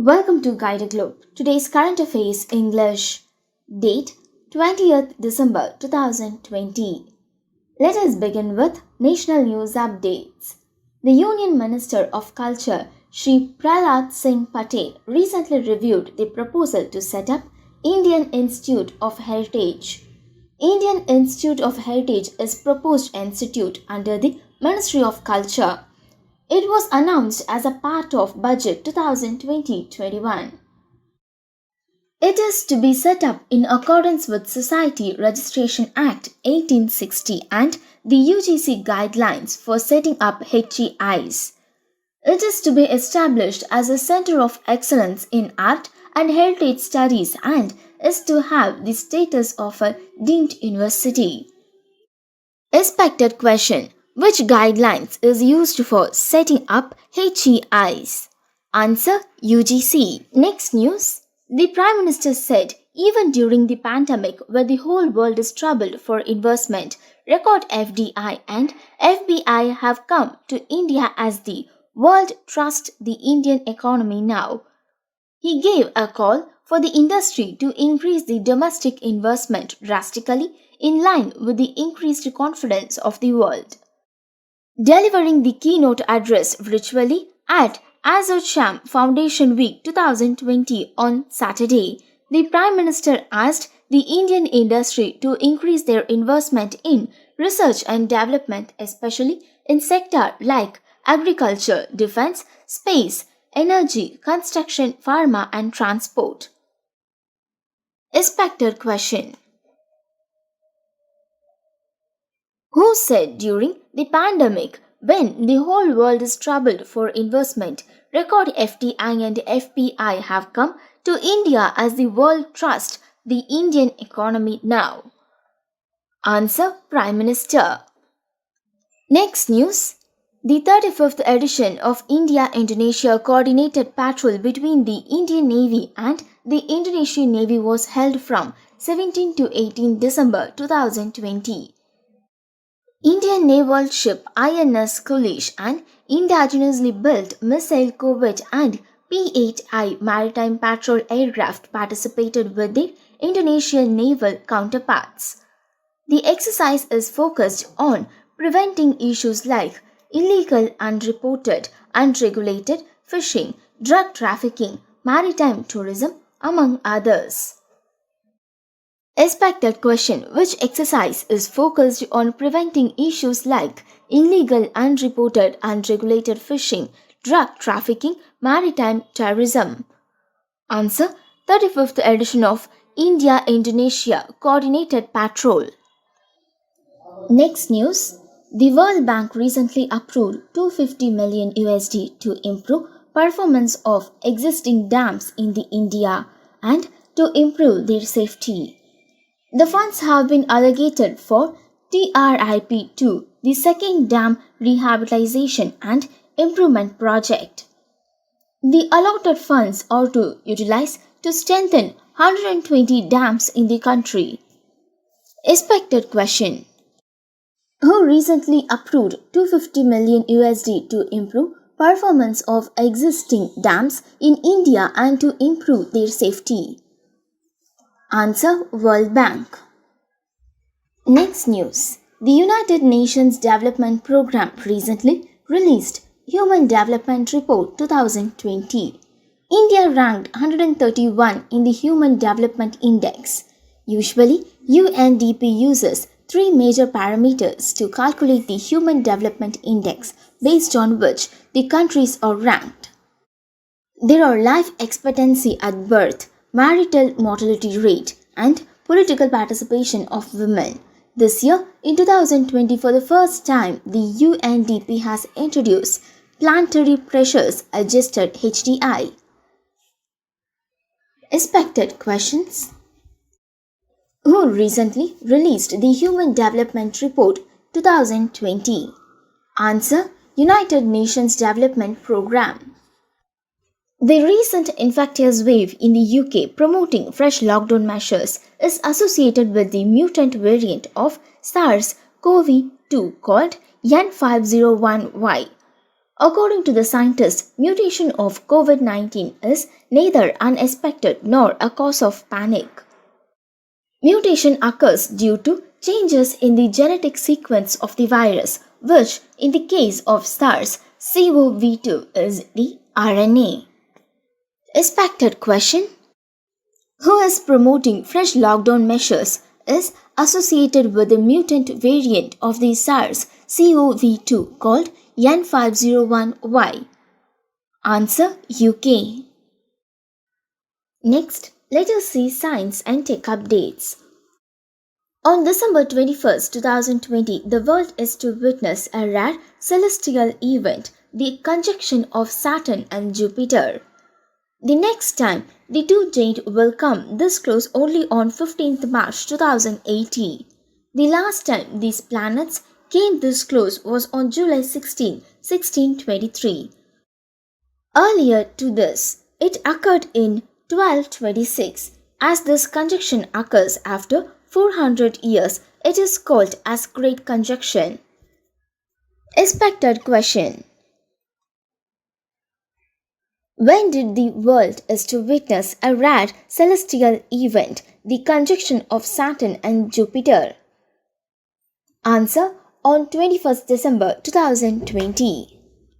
Welcome to guiderglobe. Today's current affairs English. Date 20th December 2020. Let us begin with national news updates. The Union Minister of Culture Shri Prahlad Singh Patel recently reviewed the proposal to set up Indian Institute of Heritage. Indian Institute of Heritage is proposed institute under the Ministry of Culture. It was announced as a part of Budget 2020-21. It is to be set up in accordance with Society Registration Act 1860 and the UGC guidelines for setting up HEIs. It is to be established as a center of excellence in art and heritage studies and is to have the status of a deemed university. Expected question. Which guidelines is used for setting up HEIs? Answer UGC. Next news. The Prime Minister said even during the pandemic where the whole world is troubled for investment, record FDI and FBI have come to India as the world trusts the Indian economy now. He gave a call for the industry to increase the domestic investment drastically in line with the increased confidence of the world. Delivering the keynote address virtually at Azad Foundation Week 2020 on Saturday, the Prime Minister asked the Indian industry to increase their investment in research and development, especially in sectors like agriculture, defense, space, energy, construction, pharma, and transport. Expected question. Who said during the pandemic, when the whole world is troubled for investment, record FDI and FPI have come to India as the world trusts the Indian economy now? Answer Prime Minister. Next news. The 35th edition of India-Indonesia Coordinated Patrol between the Indian Navy and the Indonesian Navy was held from 17 to 18 December 2020. Indian naval ship INS Kulish and indigenously built missile corvette and P-8I maritime patrol aircraft participated with their Indonesian naval counterparts. The exercise is focused on preventing issues like illegal, unreported, unregulated fishing, drug trafficking, maritime tourism, among others. Expected question. Which exercise is focused on preventing issues like illegal, unreported, unregulated fishing, drug trafficking, maritime terrorism? Answer 35th edition of India-Indonesia Coordinated Patrol. Next news. The World Bank recently approved 250 million USD to improve performance of existing dams in the India and to improve their safety. The funds have been allocated for TRIP-2, the second dam rehabilitation and improvement project. The allotted funds are to utilize to strengthen 120 dams in the country. Expected question. Who recently approved 250 million USD to improve performance of existing dams in India and to improve their safety? Answer World Bank. Next news. The United Nations Development Programme recently released Human Development Report 2020. India ranked 131 in the Human Development Index. Usually, UNDP uses three major parameters to calculate the Human Development Index based on which the countries are ranked. There are life expectancy at birth, marital mortality rate, and political participation of women. This year, in 2020, for the first time, the UNDP has introduced Planetary Pressures Adjusted HDI. Expected questions. Who recently released the Human Development Report 2020? Answer United Nations Development Programme. The recent infectious wave in the UK promoting fresh lockdown measures is associated with the mutant variant of SARS-CoV-2 called N501Y. According to the scientists, mutation of COVID-19 is neither unexpected nor a cause of panic. Mutation occurs due to changes in the genetic sequence of the virus, which in the case of SARS-CoV-2 is the RNA. Expected question: who is promoting fresh lockdown measures is associated with the mutant variant of the SARS-CoV-2 called N501Y? Answer: UK. Next, let us see science and tech updates. On December 21st, 2020, the world is to witness a rare celestial event, the conjunction of Saturn and Jupiter. The next time the two giants will come this close only on 15th March 2018. The last time these planets came this close was on July 16, 1623. Earlier to this, it occurred in 1226. As this conjunction occurs after 400 years, it is called as Great Conjunction. Expected question: when did the world is to witness a rare celestial event, the conjunction of Saturn and Jupiter? Answer: on 21st December 2020.